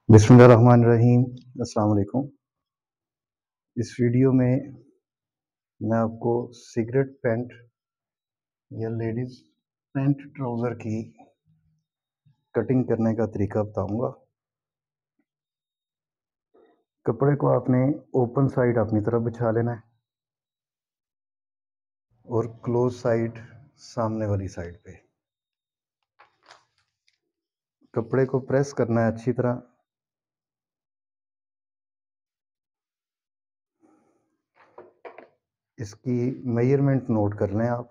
बिस्मिल्लाहिर्रहमानिर्रहीम। अस्सलाम वालेकुम। इस वीडियो में मैं आपको सिगरेट पैंट या लेडीज़ पैंट ट्राउज़र की कटिंग करने का तरीका बताऊंगा। कपड़े को आपने ओपन साइड अपनी तरफ बिछा लेना है और क्लोज साइड सामने वाली साइड पे। कपड़े को प्रेस करना है अच्छी तरह। इसकी मेजरमेंट नोट कर लें आप।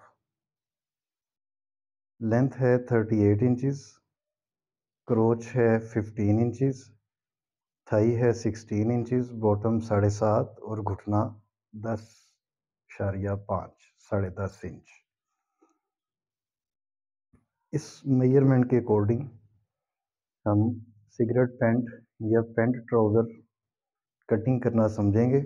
लेंथ है 38 इंचज़, क्रोच है 15 इंचज़, थाई है 16 इंचज़, बॉटम 7.5 और घुटना 10.5 10.5 इंच। इस मेजरमेंट के अकॉर्डिंग हम सिगरेट पैंट या पैंट ट्राउज़र कटिंग करना समझेंगे।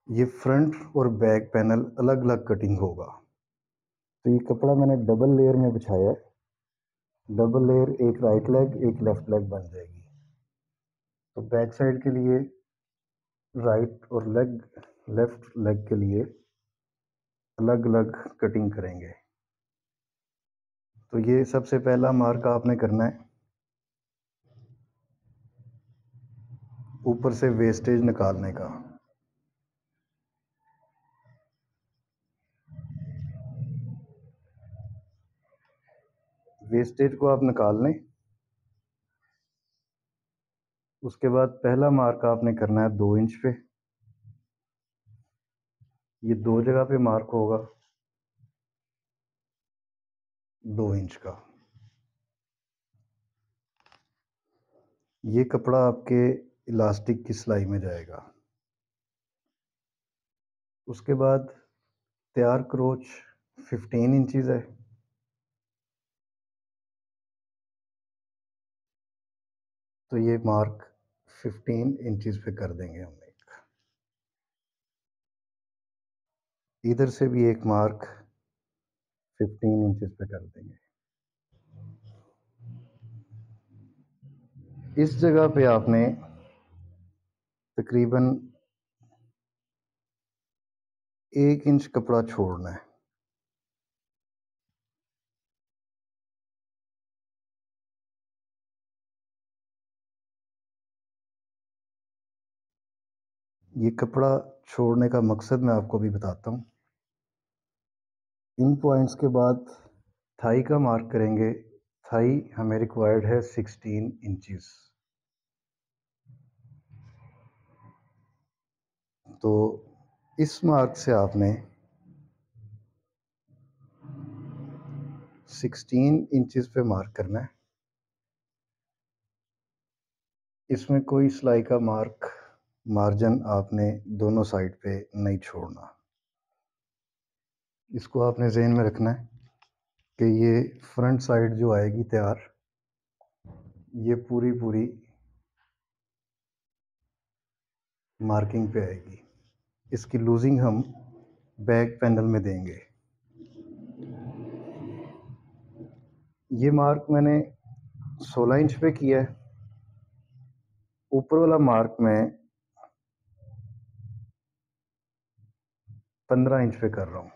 ये फ्रंट और बैक पैनल अलग अलग कटिंग होगा। तो ये कपड़ा मैंने डबल लेयर में बिछाया है। डबल लेयर, एक राइट लेग एक लेफ्ट लेग बन जाएगी। तो बैक साइड के लिए राइट और लेफ्ट लेग के लिए अलग अलग कटिंग करेंगे। तो ये सबसे पहला मार्क आपने करना है, ऊपर से वेस्टेज निकालने का। वेस्टेज को आप निकाल लें। उसके बाद पहला मार्क आपने करना है 2 इंच पे। ये दो जगह पे मार्क होगा 2 इंच का। ये कपड़ा आपके इलास्टिक की सिलाई में जाएगा। उसके बाद तैयार क्रोच 15 इंचज़ है। तो ये मार्क 15 इंचज़ पे कर देंगे हम एक। इधर से भी एक मार्क 15 इंचज़ पे कर देंगे। इस जगह पे आपने तकरीबन 1 इंच कपड़ा छोड़ना है। ये कपड़ा छोड़ने का मकसद मैं आपको भी बताता हूँ। इन पॉइंट्स के बाद थाई का मार्क करेंगे। थाई हमें रिक्वायर्ड है 16 इंचज़। तो इस मार्क से आपने 16 इंचज़ पे मार्क करना है। इसमें कोई सिलाई का मार्जिन आपने दोनों साइड पे नहीं छोड़ना। इसको आपने ज़हन में रखना है कि ये फ्रंट साइड जो आएगी तैयार, ये पूरी पूरी मार्किंग पे आएगी। इसकी लूजिंग हम बैक पैनल में देंगे। ये मार्क मैंने 16 इंच पे किया है। ऊपर वाला मार्क मैं 15 इंच पे कर रहा हूँ।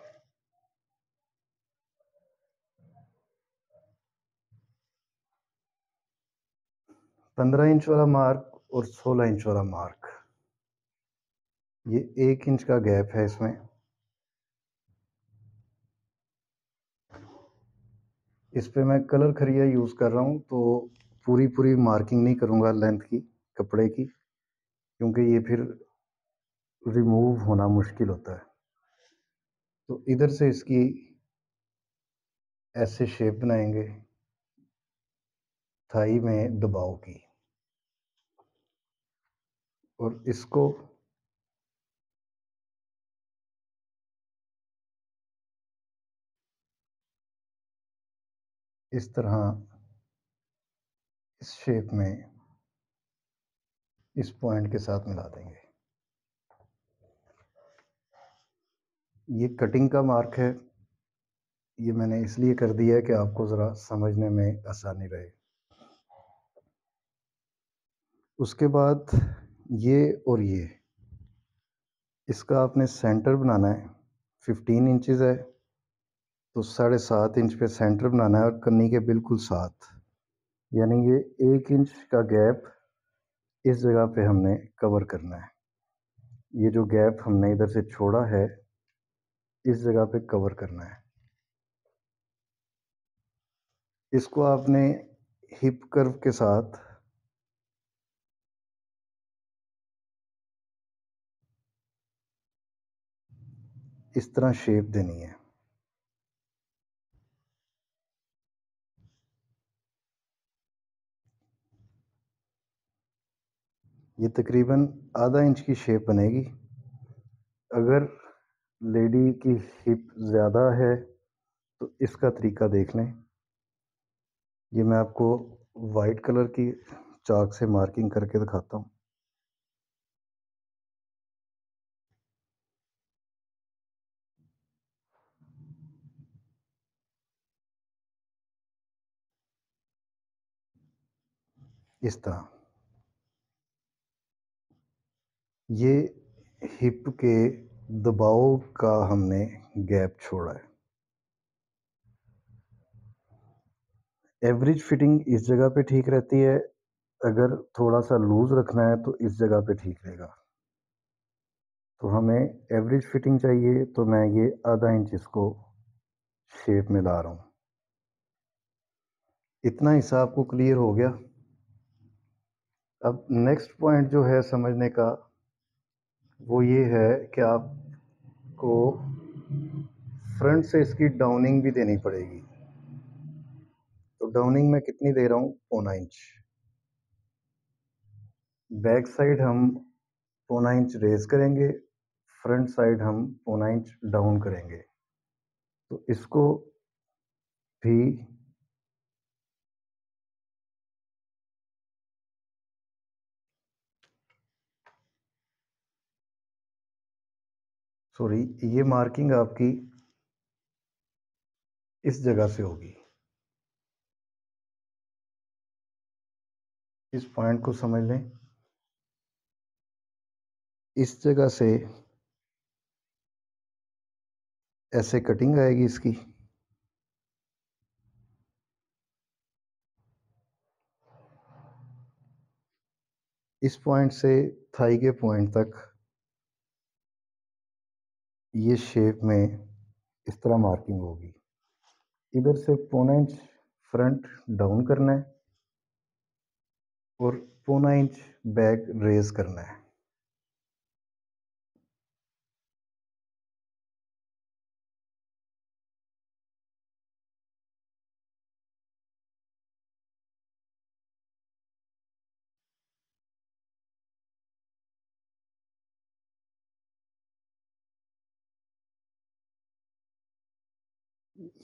15 इंच वाला मार्क और 16 इंच वाला मार्क, ये 1 इंच का गैप है इसमें। इस पे मैं कलर खरिया यूज़ कर रहा हूँ, तो पूरी पूरी मार्किंग नहीं करूँगा लेंथ की कपड़े की, क्योंकि ये फिर रिमूव होना मुश्किल होता है। तो इधर से इसकी ऐसे शेप बनाएंगे थाई में दबाव की, और इसको इस तरह इस शेप में इस पॉइंट के साथ मिला देंगे। ये कटिंग का मार्क है। ये मैंने इसलिए कर दिया है कि आपको ज़रा समझने में आसानी रहे। उसके बाद ये और ये, इसका आपने सेंटर बनाना है। 15 इंचज़ है तो 7.5 इंच पे सेंटर बनाना है और कन्नी के बिल्कुल साथ, यानी ये 1 इंच का गैप इस जगह पे हमने कवर करना है। ये जो गैप हमने इधर से छोड़ा है इस जगह पे कवर करना है। इसको आपने हिप कर्व के साथ इस तरह शेप देनी है। ये तकरीबन आधा इंच की शेप बनेगी। अगर लेडी की हिप ज़्यादा है तो इसका तरीका देख लें। ये मैं आपको वाइट कलर की चाक से मार्किंग करके दिखाता हूँ। इस तरह ये हिप के दबाव का हमने गैप छोड़ा है। एवरेज फिटिंग इस जगह पे ठीक रहती है, अगर थोड़ा सा लूज़ रखना है तो इस जगह पे ठीक रहेगा। तो हमें एवरेज फिटिंग चाहिए तो मैं ये आधा इंच इसको शेप में ला रहा हूँ। इतना हिस्सा आपको क्लियर हो गया। अब नेक्स्ट पॉइंट जो है समझने का वो ये है कि आपको फ्रंट से इसकी डाउनिंग भी देनी पड़ेगी। तो डाउनिंग मैं कितनी दे रहा हूँ, 1.25 इंच। बैक साइड हम 1.25 इंच रेज करेंगे, फ्रंट साइड हम 1.25 इंच डाउन करेंगे। तो इसको भी सॉरी, ये मार्किंग आपकी इस जगह से होगी। इस पॉइंट को समझ लें। इस जगह से ऐसे कटिंग आएगी इसकी। इस पॉइंट से थाई के पॉइंट तक ये शेप में इस तरह मार्किंग होगी। इधर से 1.25 इंच फ्रंट डाउन करना है और 1.25 इंच बैक रेज करना है।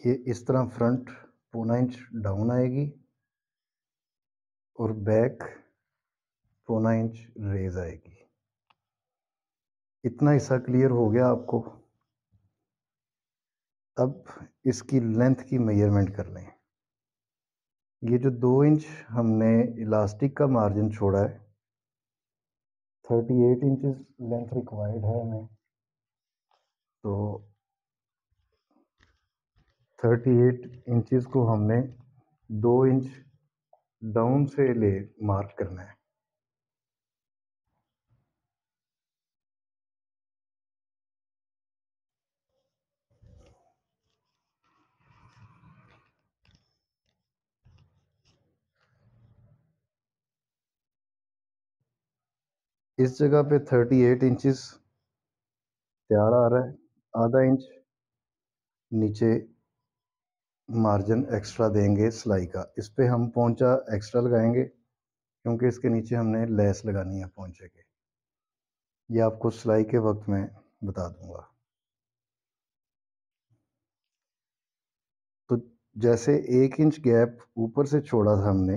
ये इस तरह फ्रंट 1.25 इंच डाउन आएगी और बैक 1.25 इंच रेज आएगी। इतना हिस्सा क्लियर हो गया आपको। अब इसकी लेंथ की मेजरमेंट कर लें। ये जो 2 इंच हमने इलास्टिक का मार्जिन छोड़ा है, 38 इंचेस लेंथ रिक्वायर्ड है हमें। तो 38 इंचेस को हमने 2 इंच डाउन से ले मार्क करना है। इस जगह पे 38 इंचेस तैयार आ रहा है। आधा इंच नीचे मार्जिन एक्स्ट्रा देंगे सिलाई का। इस पे हम पोंचा एक्स्ट्रा लगाएंगे क्योंकि इसके नीचे हमने लेस लगानी है पोंचे के। ये आपको सिलाई के वक्त में बता दूंगा। तो जैसे 1 इंच गैप ऊपर से छोड़ा था हमने,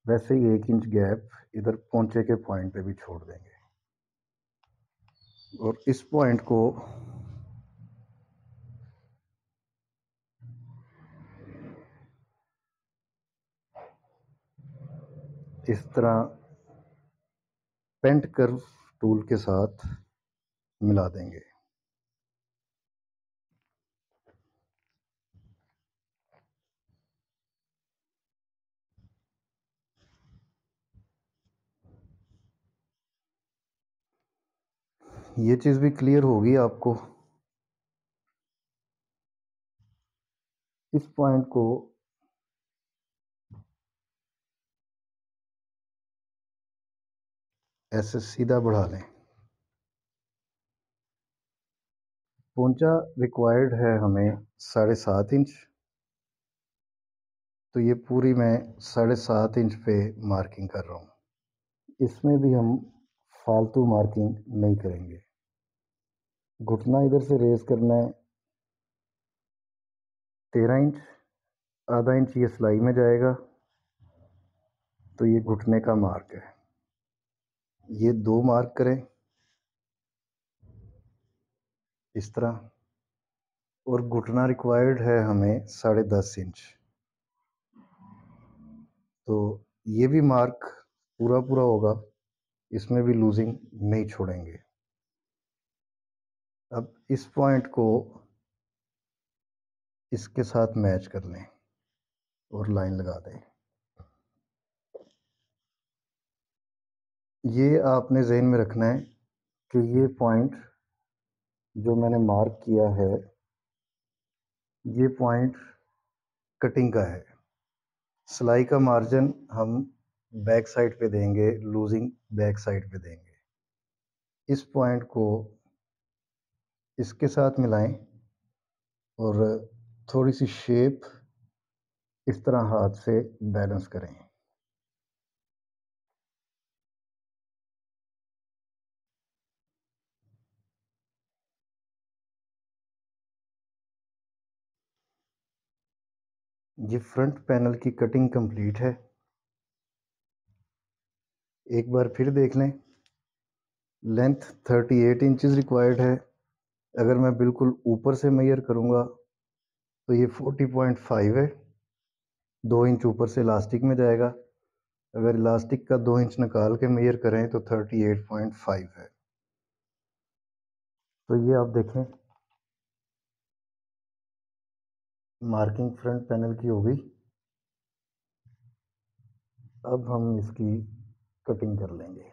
वैसे ही 1 इंच गैप इधर पोंचे के पॉइंट पे भी छोड़ देंगे और इस पॉइंट को इस तरह पेंट कर्व टूल के साथ मिला देंगे। ये चीज़ भी क्लियर होगी आपको। इस पॉइंट को ऐसे सीधा बढ़ा लें। पोंचा रिक्वायर्ड है हमें 7.5 इंच, तो ये पूरी मैं 7.5 इंच पे मार्किंग कर रहा हूँ। इसमें भी हम फालतू मार्किंग नहीं करेंगे। घुटना इधर से रेज करना है 13 इंच, आधा इंच ये सिलाई में जाएगा, तो ये घुटने का मार्क है। ये 2 मार्क करें इस तरह, और घुटना रिक्वायर्ड है हमें 10.5 इंच, तो ये भी मार्क पूरा पूरा होगा, इसमें भी लूजिंग नहीं छोड़ेंगे। अब इस पॉइंट को इसके साथ मैच कर लें और लाइन लगा दें। ये आपने जहन में रखना है कि ये पॉइंट जो मैंने मार्क किया है, ये पॉइंट कटिंग का है। सिलाई का मार्जिन हम बैक साइड पे देंगे, लूजिंग बैक साइड पे देंगे। इस पॉइंट को इसके साथ मिलाएं और थोड़ी सी शेप इस तरह हाथ से बैलेंस करें। ये फ्रंट पैनल की कटिंग कंप्लीट है। एक बार फिर देख लें। लेंथ 38 इंचज़ रिक्वायर्ड है। अगर मैं बिल्कुल ऊपर से मेजर करूँगा तो ये 40.5 है। 2 इंच ऊपर से इलास्टिक में जाएगा। अगर इलास्टिक का 2 इंच निकाल के मेजर करें तो 38.5 है। तो ये आप देखें, मार्किंग फ्रंट पैनल की हो गई। अब हम इसकी कटिंग कर लेंगे।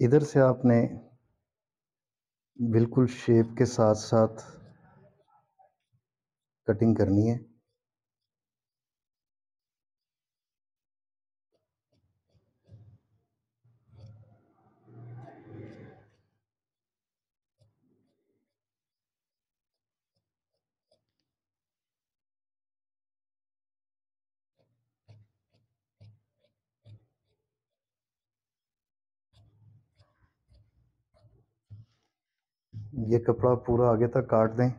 इधर से आपने बिल्कुल शेप के साथ साथ कटिंग करनी है। ये कपड़ा पूरा आगे तक काट दें,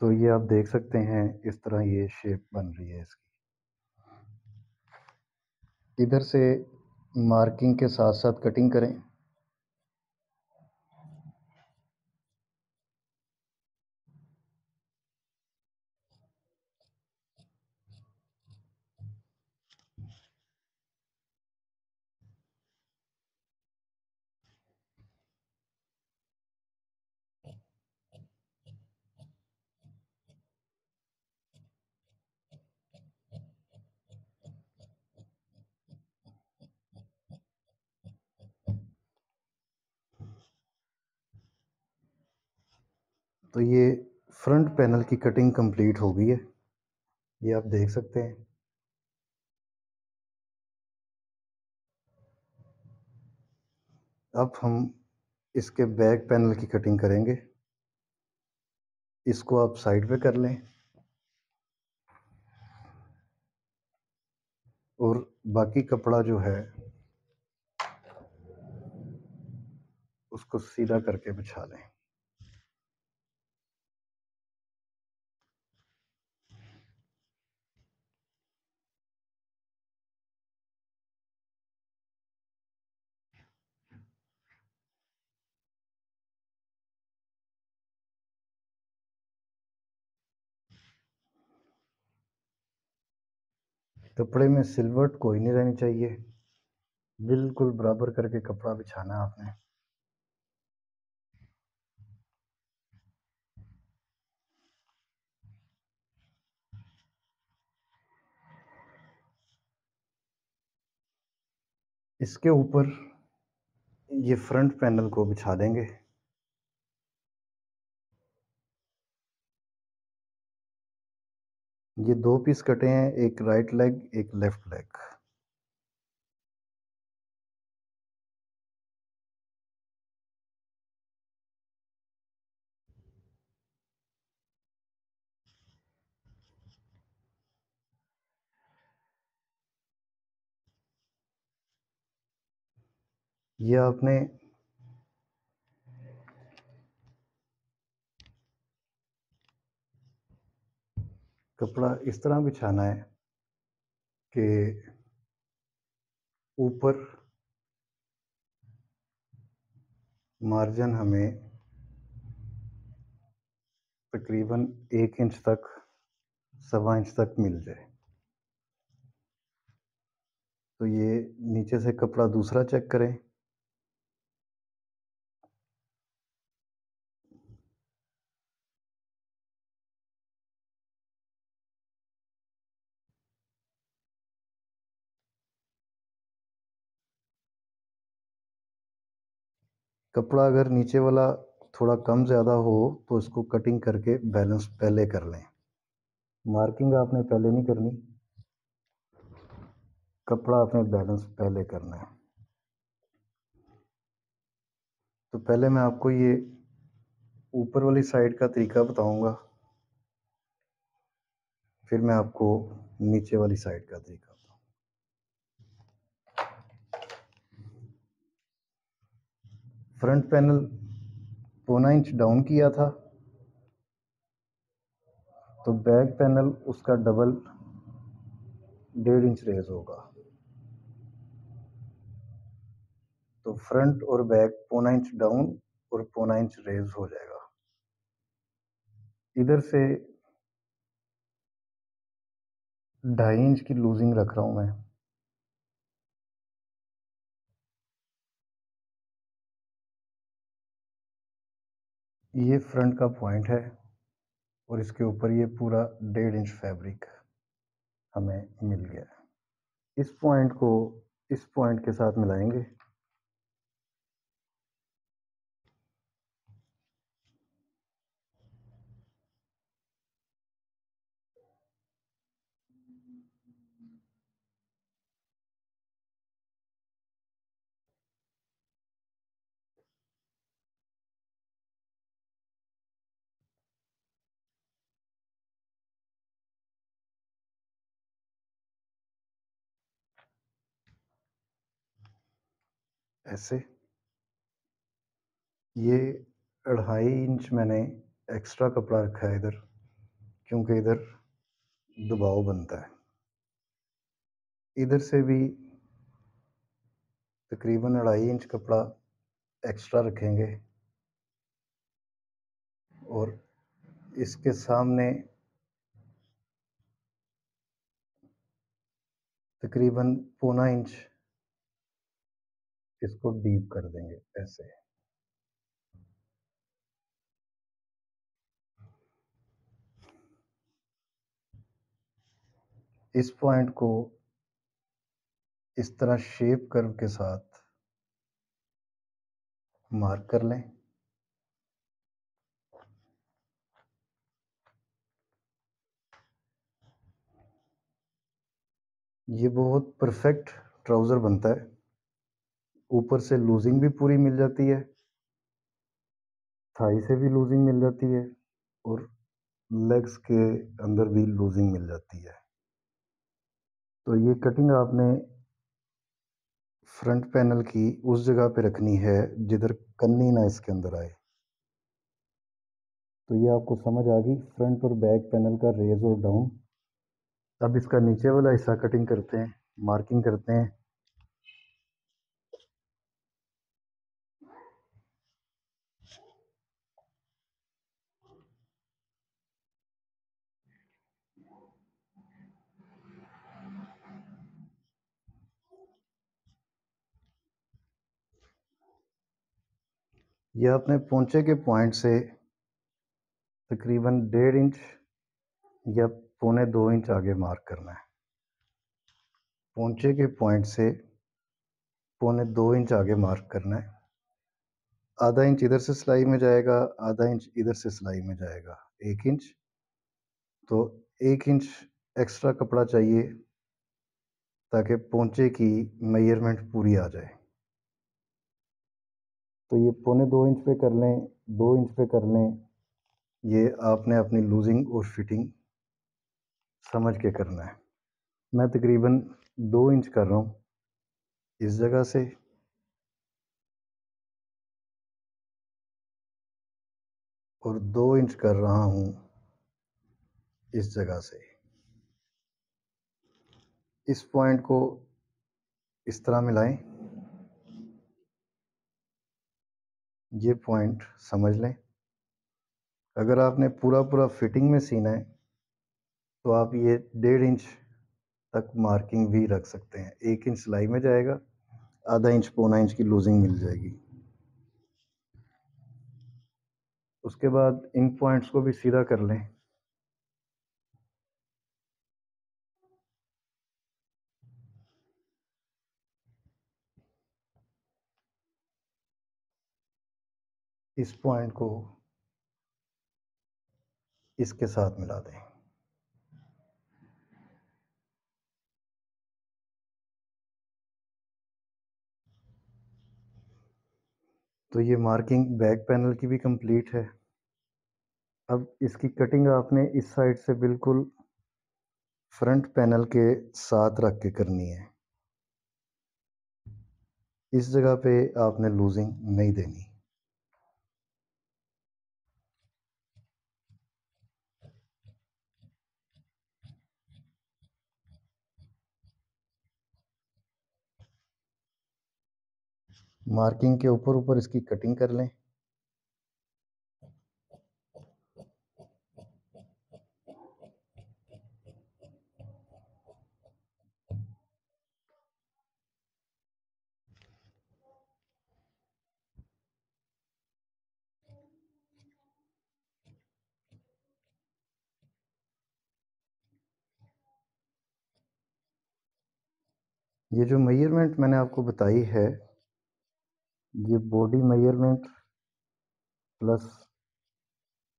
तो ये आप देख सकते हैं इस तरह ये शेप बन रही है इसकी। इधर से मार्किंग के साथ साथ कटिंग करें। तो ये फ्रंट पैनल की कटिंग कंप्लीट हो गई है, ये आप देख सकते हैं। अब हम इसके बैक पैनल की कटिंग करेंगे। इसको आप साइड पे कर लें और बाकी कपड़ा जो है उसको सीधा करके बिछा लें। कपड़े में सिलवट कोई नहीं रहनी चाहिए, बिल्कुल बराबर करके कपड़ा बिछाना है आपने। इसके ऊपर ये फ्रंट पैनल को बिछा देंगे। ये 2 पीस कटे हैं, एक राइट लेग, एक लेफ्ट लेग। ये आपने कपड़ा इस तरह बिछाना है कि ऊपर मार्जिन हमें तकरीबन 1 इंच तक, 1.25 इंच तक मिल जाए। तो ये नीचे से कपड़ा दूसरा चेक करें। कपड़ा अगर नीचे वाला थोड़ा कम ज़्यादा हो तो इसको कटिंग करके बैलेंस पहले कर लें। मार्किंग आपने पहले नहीं करनी, कपड़ा आपने बैलेंस पहले करना है। तो पहले मैं आपको ये ऊपर वाली साइड का तरीका बताऊंगा, फिर मैं आपको नीचे वाली साइड का तरीका बताऊंगा। फ्रंट पैनल 1.25 इंच डाउन किया था, तो बैक पैनल उसका डबल 1.5 इंच रेज होगा। तो फ्रंट और बैक 1.25 इंच डाउन और 1.25 इंच रेज हो जाएगा। इधर से 2.5 इंच की लूजिंग रख रहा हूं मैं। ये फ्रंट का पॉइंट है और इसके ऊपर ये पूरा 1.5 इंच फैब्रिक हमें मिल गया। इस पॉइंट को इस पॉइंट के साथ मिलाएंगे। ऐसे ये 2.5 इंच मैंने एक्स्ट्रा कपड़ा रखा है इधर, क्योंकि इधर दबाव बनता है। इधर से भी तकरीबन 2.5 इंच कपड़ा एक्स्ट्रा रखेंगे और इसके सामने तकरीबन 1.25 इंच इसको डीप कर देंगे ऐसे। इस पॉइंट को इस तरह शेप कर्व के साथ मार्क कर लें। ये बहुत परफेक्ट ट्राउज़र बनता है, ऊपर से लूजिंग भी पूरी मिल जाती है, थाई से भी लूजिंग मिल जाती है और लेग्स के अंदर भी लूजिंग मिल जाती है। तो ये कटिंग आपने फ्रंट पैनल की उस जगह पे रखनी है जिधर कन्नी ना इसके अंदर आए। तो ये आपको समझ आ गई फ्रंट और बैक पैनल का रेज और डाउन। अब इसका नीचे वाला हिस्सा कटिंग करते हैं, मार्किंग करते हैं। ये अपने पोंचे के पॉइंट से तकरीबन 1.5 इंच या 1.25 इंच आगे मार्क करना है। पोंचे के पॉइंट से 1.25 इंच आगे मार्क करना है। आधा इंच इधर से सिलाई में जाएगा, आधा इंच इधर से सिलाई में जाएगा, 1 इंच। तो 1 इंच एक्स्ट्रा कपड़ा चाहिए ताकि पोंचे की मेजरमेंट पूरी आ जाए। तो ये 1.25 इंच पे कर लें, 2 इंच पे कर लें। ये आपने अपनी लूजिंग और फिटिंग समझ के करना है। मैं तकरीबन 2 इंच कर रहा हूँ इस जगह से, और 2 इंच कर रहा हूँ इस जगह से। इस पॉइंट को इस तरह मिलाएं। ये पॉइंट समझ लें। अगर आपने पूरा पूरा फिटिंग में सीना है तो आप ये 1.5 इंच तक मार्किंग भी रख सकते हैं। 1 इंच सिलाई में जाएगा, आधा इंच 1.25 इंच की लूजिंग मिल जाएगी। उसके बाद इन पॉइंट्स को भी सीधा कर लें। इस पॉइंट को इसके साथ मिला दें। तो ये मार्किंग बैक पैनल की भी कंप्लीट है। अब इसकी कटिंग आपने इस साइड से बिल्कुल फ्रंट पैनल के साथ रख के करनी है। इस जगह पे आपने लूजिंग नहीं देनी। मार्किंग के ऊपर ऊपर इसकी कटिंग कर लें। ये जो मेजरमेंट मैंने आपको बताई है, ये बॉडी मेजरमेंट प्लस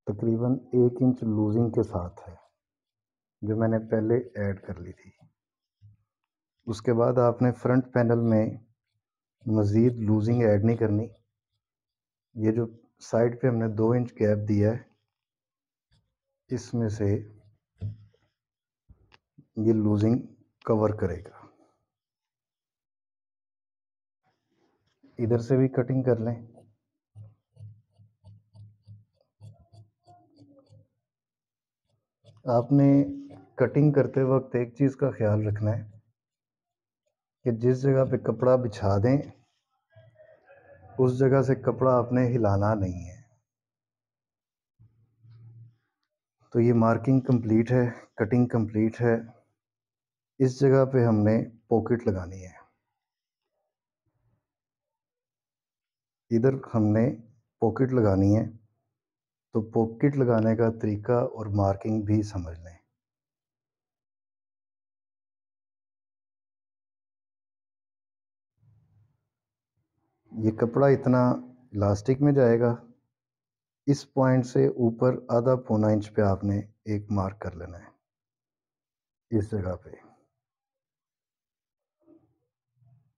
तकरीबन 1 इंच लूजिंग के साथ है, जो मैंने पहले ऐड कर ली थी। उसके बाद आपने फ्रंट पैनल में मज़ीद लूजिंग ऐड नहीं करनी। ये जो साइड पे हमने 2 इंच गैप दिया है, इसमें से ये लूजिंग कवर करेगा। इधर से भी कटिंग कर लें। आपने कटिंग करते वक्त एक चीज़ का ख्याल रखना है कि जिस जगह पे कपड़ा बिछा दें उस जगह से कपड़ा आपने हिलाना नहीं है। तो ये मार्किंग कंप्लीट है, कटिंग कंप्लीट है। इस जगह पे हमने पॉकेट लगानी है। इधर हमने पॉकेट लगानी है, तो पॉकेट लगाने का तरीका और मार्किंग भी समझ लें। ये कपड़ा इतना इलास्टिक में जाएगा। इस पॉइंट से ऊपर आधा पौना इंच पे आपने एक मार्क कर लेना है इस जगह पे।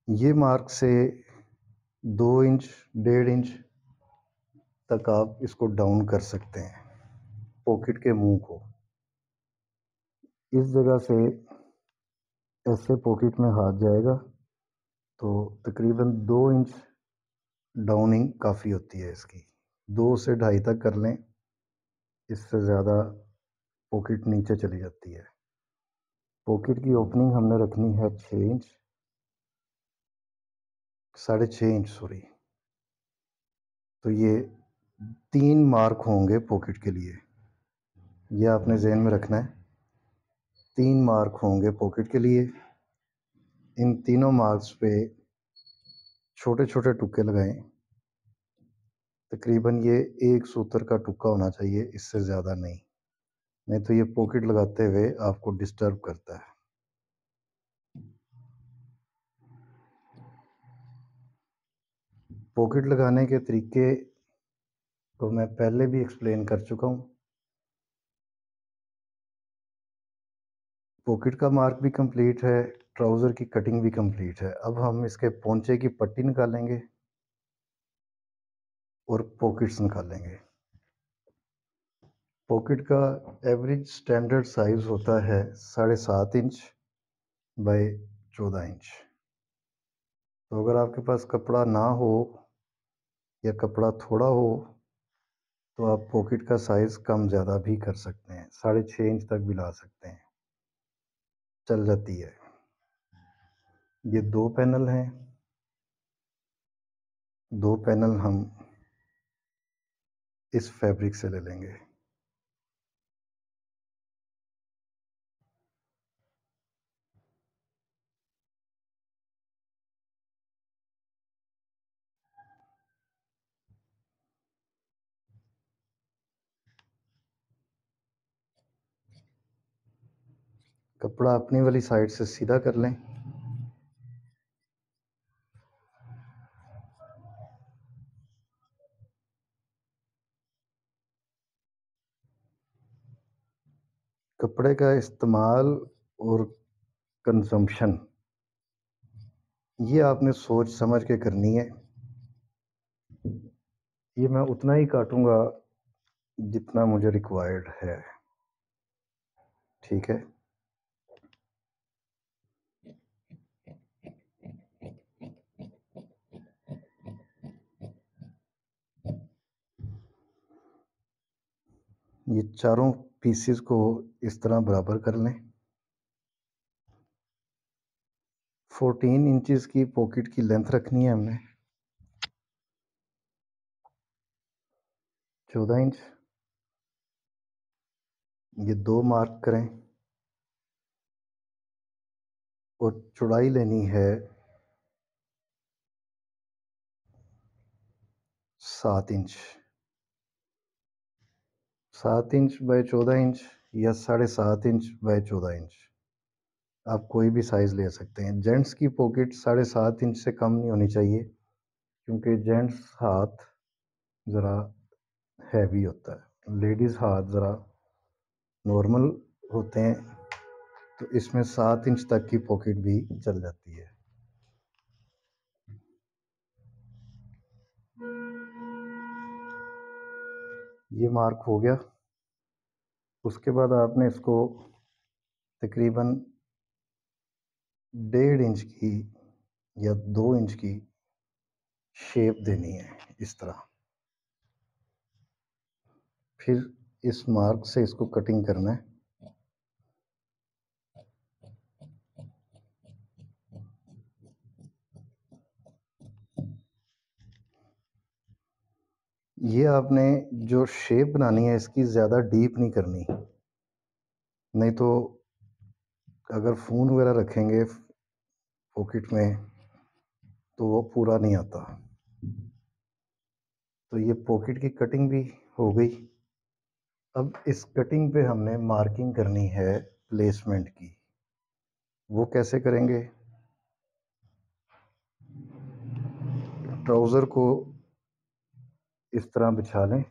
ये मार्क से 2 इंच 1.5 इंच तक आप इसको डाउन कर सकते हैं, पॉकेट के मुंह को। इस जगह से ऐसे पॉकेट में हाथ जाएगा, तो तकरीबन 2 इंच डाउनिंग काफ़ी होती है इसकी। 2 से ढाई तक कर लें, इससे ज़्यादा पॉकेट नीचे चली जाती है। पॉकेट की ओपनिंग हमने रखनी है 6 इंच, 6.5 इंच सॉरी। तो ये 3 मार्क होंगे पॉकेट के लिए, ये आपने ज़हन में रखना है। 3 मार्क होंगे पॉकेट के लिए। इन तीनों मार्क्स पे छोटे-छोटे तुक्के लगाएं। तकरीबन ये 1 सूत्र का तुक्का होना चाहिए, इससे ज़्यादा नहीं, नहीं तो ये पॉकेट लगाते हुए आपको डिस्टर्ब करता है। पॉकेट लगाने के तरीके तो मैं पहले भी एक्सप्लेन कर चुका हूँ। पॉकेट का मार्क भी कंप्लीट है, ट्राउज़र की कटिंग भी कंप्लीट है। अब हम इसके पोंचे की पट्टी निकालेंगे और पॉकेट्स निकालेंगे। पॉकेट का एवरेज स्टैंडर्ड साइज़ होता है 7.5 इंच बाय 14 इंच। तो अगर आपके पास कपड़ा ना हो या कपड़ा थोड़ा हो तो आप पॉकेट का साइज़ कम ज़्यादा भी कर सकते हैं, 6.5 इंच तक भी ला सकते हैं, चल जाती है। ये 2 पैनल हैं, 2 पैनल हम इस फैब्रिक से ले लेंगे। कपड़ा अपनी वाली साइड से सीधा कर लें। कपड़े का इस्तेमाल और कंजम्पशन ये आपने सोच समझ के करनी है। ये मैं उतना ही काटूंगा जितना मुझे रिक्वायर्ड है, ठीक है। ये चारों पीसेस को इस तरह बराबर कर लें। 14 इंचेस की पॉकेट की लेंथ रखनी है हमने, 14 इंच। ये 2 मार्क करें और चौड़ाई लेनी है 7 इंच। 7 इंच बाय 14 इंच या 7.5 इंच बाय 14 इंच, आप कोई भी साइज़ ले सकते हैं। जेंट्स की पॉकेट 7.5 इंच से कम नहीं होनी चाहिए, क्योंकि जेंट्स हाथ ज़रा हैवी होता है, लेडीज़ हाथ ज़रा नॉर्मल होते हैं, तो इसमें 7 इंच तक की पॉकेट भी चल जाती है। ये मार्क हो गया। उसके बाद आपने इसको तकरीबन 1.5 इंच की या 2 इंच की शेप देनी है, इस तरह। फिर इस मार्क से इसको कटिंग करना है। ये आपने जो शेप बनानी है इसकी ज़्यादा डीप नहीं करनी, नहीं तो अगर फ़ोन वगैरह रखेंगे पॉकेट में तो वो पूरा नहीं आता। तो ये पॉकेट की कटिंग भी हो गई। अब इस कटिंग पे हमने मार्किंग करनी है प्लेसमेंट की। वो कैसे करेंगे? ट्राउज़र को इस तरह बिछा लें,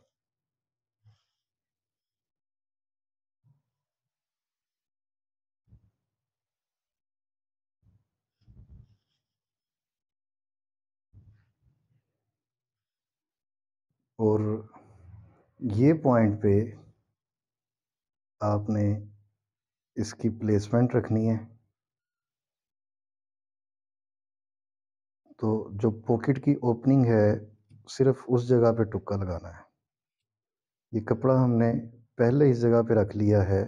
और ये पॉइंट पे आपने इसकी प्लेसमेंट रखनी है। तो जो पॉकेट की ओपनिंग है सिर्फ उस जगह पे तुक्का लगाना है। ये कपड़ा हमने पहले इस जगह पे रख लिया है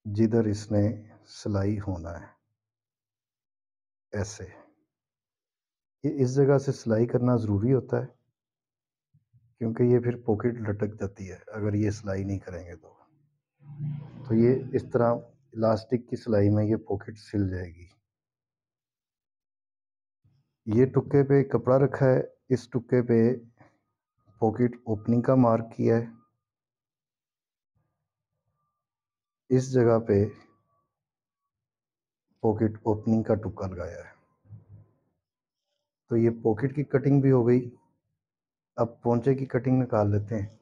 जिधर इसने सिलाई होना है, ऐसे। ये इस जगह से सिलाई करना ज़रूरी होता है क्योंकि ये फिर पॉकेट लटक जाती है अगर ये सिलाई नहीं करेंगे तो ये इस तरह इलास्टिक की सिलाई में ये पॉकेट सिल जाएगी। ये टुक्के पे कपड़ा रखा है, इस टुक्के पे पॉकेट ओपनिंग का मार्क किया है, इस जगह पे पॉकेट ओपनिंग का टुक्का लगाया है। तो ये पॉकेट की कटिंग भी हो गई। अब पोंचे की कटिंग निकाल लेते हैं।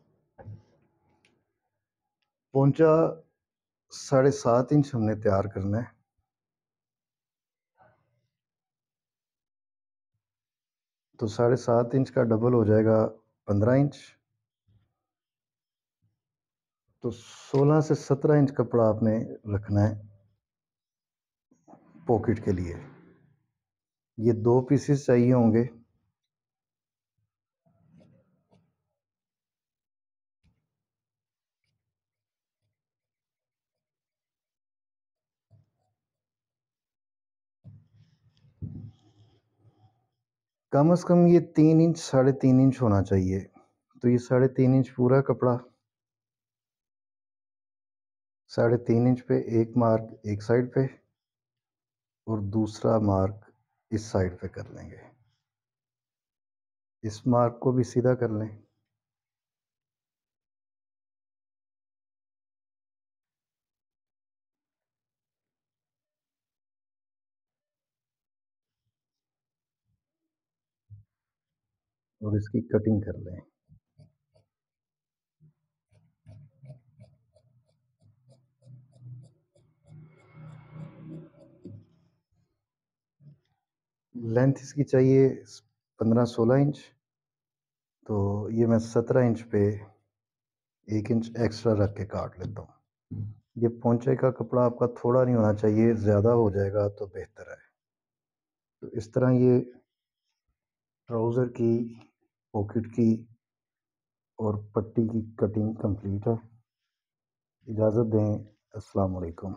पोंचा 7.5 इंच हमने तैयार करना है। तो 7.5 इंच का डबल हो जाएगा 15 इंच। तो 16 से 17 इंच कपड़ा आपने रखना है पॉकेट के लिए। ये 2 पीसेस चाहिए होंगे। कम से कम ये 3 इंच 3.5 इंच होना चाहिए। तो ये 3.5 इंच पूरा कपड़ा 3.5 इंच पे एक मार्क एक साइड पे और दूसरा मार्क इस साइड पे कर लेंगे। इस मार्क को भी सीधा कर लें। और इसकी कटिंग कर लें। लेंथ इसकी चाहिए 15-16 इंच। तो ये मैं 17 इंच पे 1 इंच एक्स्ट्रा रख के काट लेता हूँ। ये पोंचे का कपड़ा आपका थोड़ा नहीं होना चाहिए, ज़्यादा हो जाएगा तो बेहतर है। तो इस तरह ये ट्राउज़र की, पॉकेट की और पट्टी की कटिंग कंप्लीट है। इजाज़त दें। अस्सलाम वालेकुम।